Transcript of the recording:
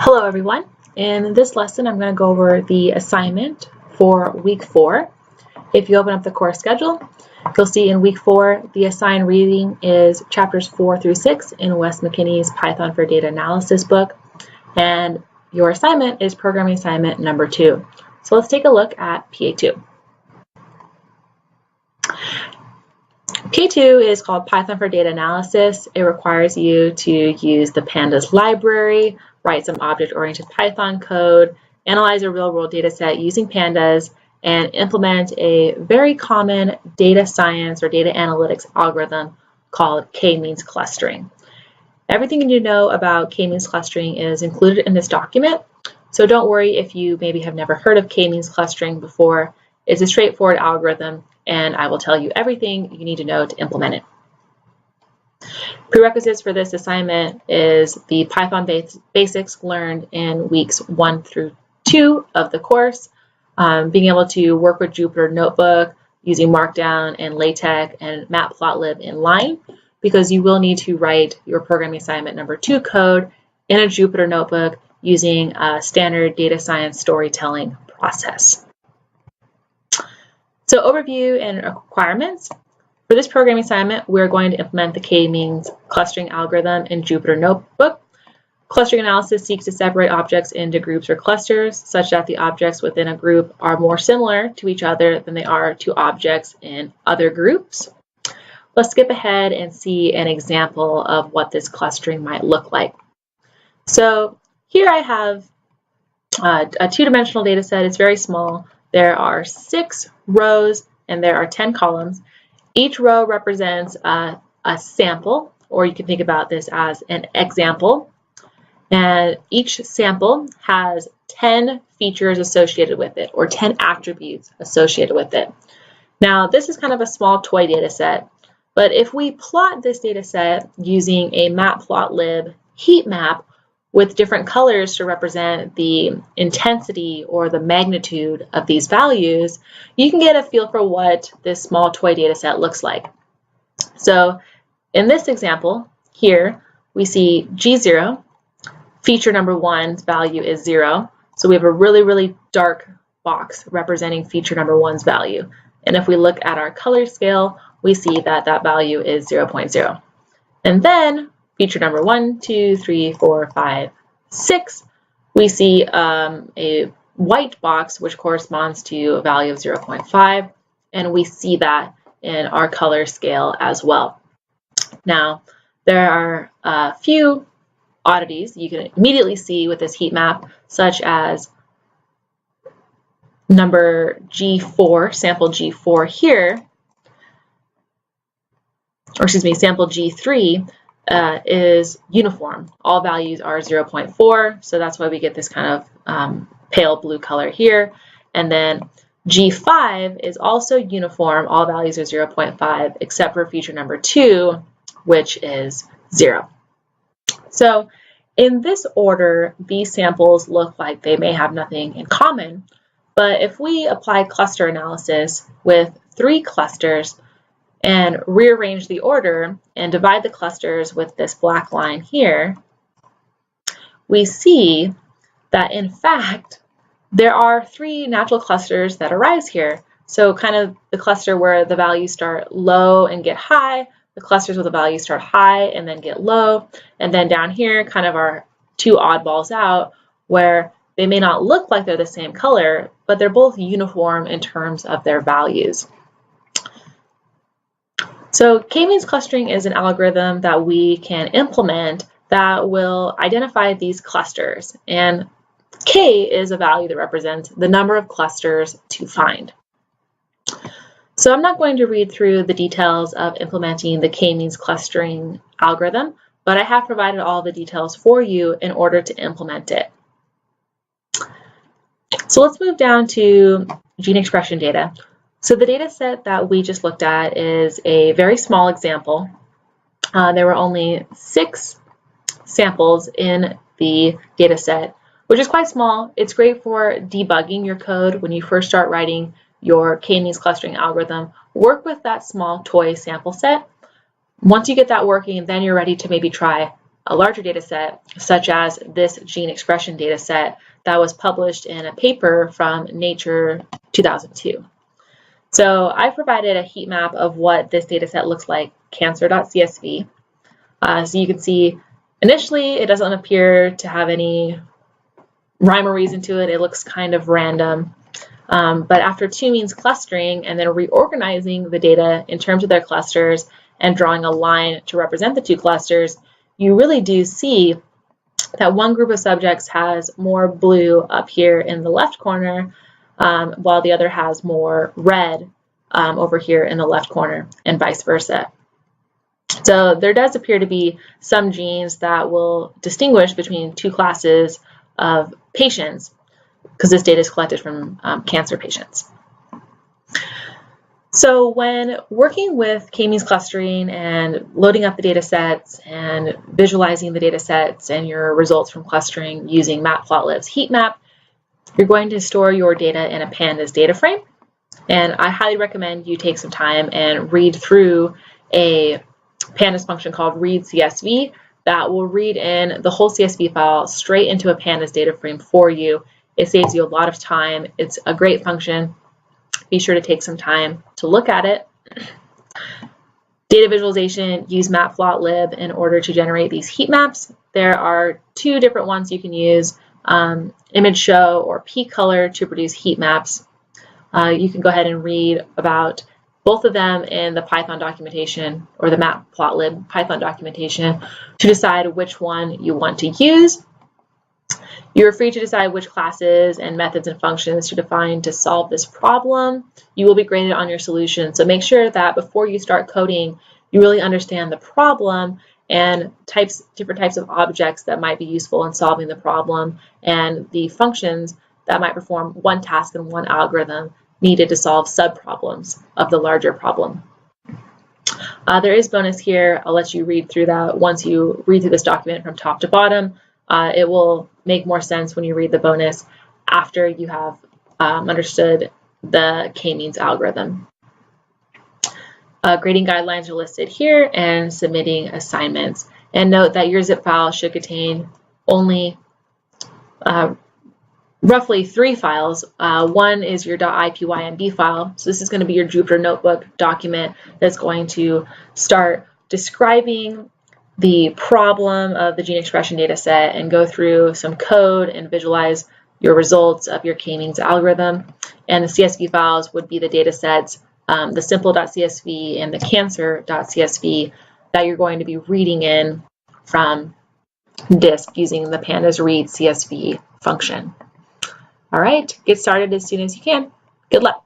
Hello everyone. In this lesson I'm going to go over the assignment for week 4. If you open up the course schedule, you'll see in week 4 the assigned reading is chapters 4 through 6 in Wes McKinney's Python for Data Analysis book, and your assignment is programming assignment number 2. So let's take a look at PA2. PA2 is called Python for Data Analysis. It requires you to use the Pandas library, write some object-oriented Python code, analyze a real-world data set using Pandas, and implement a very common data science or data analytics algorithm called K-means clustering. Everything you need to know about K-means clustering is included in this document, so don't worry if you maybe have never heard of K-means clustering before. It's a straightforward algorithm, and I will tell you everything you need to know to implement it. Prerequisites for this assignment is the Python basics learned in weeks 1 through 2 of the course, being able to work with Jupyter Notebook using Markdown and LaTeX and Matplotlib in line, because you will need to write your programming assignment number 2 code in a Jupyter Notebook using a standard data science storytelling process. So overview and requirements. For this programming assignment, we're going to implement the K-means clustering algorithm in Jupyter Notebook. Clustering analysis seeks to separate objects into groups or clusters such that the objects within a group are more similar to each other than they are to objects in other groups. Let's skip ahead and see an example of what this clustering might look like. So here I have a two-dimensional data set. It's very small. There are 6 rows and there are 10 columns. Each row represents a sample, or you can think about this as an example. And each sample has 10 features associated with it, or 10 attributes associated with it. Now, this is kind of a small toy data set, but if we plot this data set using a Matplotlib heat map with different colors to represent the intensity or the magnitude of these values, you can get a feel for what this small toy data set looks like. So in this example here, we see G0, feature number 1's value is 0. So we have a really dark box representing feature number 1's value. And if we look at our color scale, we see that that value is 0.0. And then feature number 1, 2, 3, 4, 5, 6, we see a white box which corresponds to a value of 0.5, and we see that in our color scale as well. Now, there are a few oddities you can immediately see with this heat map, such as number G4, sample G4 here, or excuse me, sample G3, is uniform. All values are 0.4, so that's why we get this kind of pale blue color here. And then G5 is also uniform. All values are 0.5, except for feature number 2, which is 0. So in this order, these samples look like they may have nothing in common, but if we apply cluster analysis with 3 clusters, and rearrange the order and divide the clusters with this black line here, we see that in fact there are 3 natural clusters that arise here. So kind of the cluster where the values start low and get high, the clusters where the values start high and then get low, and then down here kind of are 2 oddballs out where they may not look like they're the same color, but they're both uniform in terms of their values. So K-means clustering is an algorithm that we can implement that will identify these clusters, and K is a value that represents the number of clusters to find. So I'm not going to read through the details of implementing the K-means clustering algorithm, but I have provided all the details for you in order to implement it. So let's move down to gene expression data. So the data set that we just looked at is a very small example. There were only 6 samples in the data set, which is quite small. It's great for debugging your code when you first start writing your K-means clustering algorithm. Work with that small toy sample set. Once you get that working, then you're ready to maybe try a larger data set, such as this gene expression data set that was published in a paper from Nature 2002. So I provided a heat map of what this data set looks like, cancer.csv. So you can see initially it doesn't appear to have any rhyme or reason to it. It looks kind of random. But after two means clustering and then reorganizing the data in terms of their clusters and drawing a line to represent the two clusters, you really do see that one group of subjects has more blue up here in the left corner, while the other has more red over here in the left corner, and vice versa. So there does appear to be some genes that will distinguish between two classes of patients, because this data is collected from cancer patients. So when working with k-means clustering and loading up the data sets and visualizing the data sets and your results from clustering using Matplotlib's heat map, you're going to store your data in a pandas data frame. And I highly recommend you take some time and read through a pandas function called read_csv that will read in the whole CSV file straight into a pandas data frame for you. It saves you a lot of time. It's a great function. Be sure to take some time to look at it. Data visualization, use Matplotlib in order to generate these heat maps. There are two different ones you can use, image show or pcolor, to produce heat maps. You can go ahead and read about both of them in the Python documentation or the Matplotlib Python documentation to decide which one you want to use. You're free to decide which classes and methods and functions to define to solve this problem. You will be graded on your solution, so make sure that before you start coding, you really understand the problem and different types of objects that might be useful in solving the problem, and the functions that might perform one task in one algorithm needed to solve subproblems of the larger problem. There is bonus here. I'll let you read through that once you read through this document from top to bottom. It will make more sense when you read the bonus after you have understood the k-means algorithm. Grading guidelines are listed here, and submitting assignments. And note that your zip file should contain only roughly 3 files. One is your .ipynb file. So this is going to be your Jupyter Notebook document that's going to start describing the problem of the gene expression data set and go through some code and visualize your results of your k-means algorithm. And the CSV files would be the data sets, the simple.csv and the cancer.csv that you're going to be reading in from disk using the pandas read CSV function. All right, get started as soon as you can. Good luck.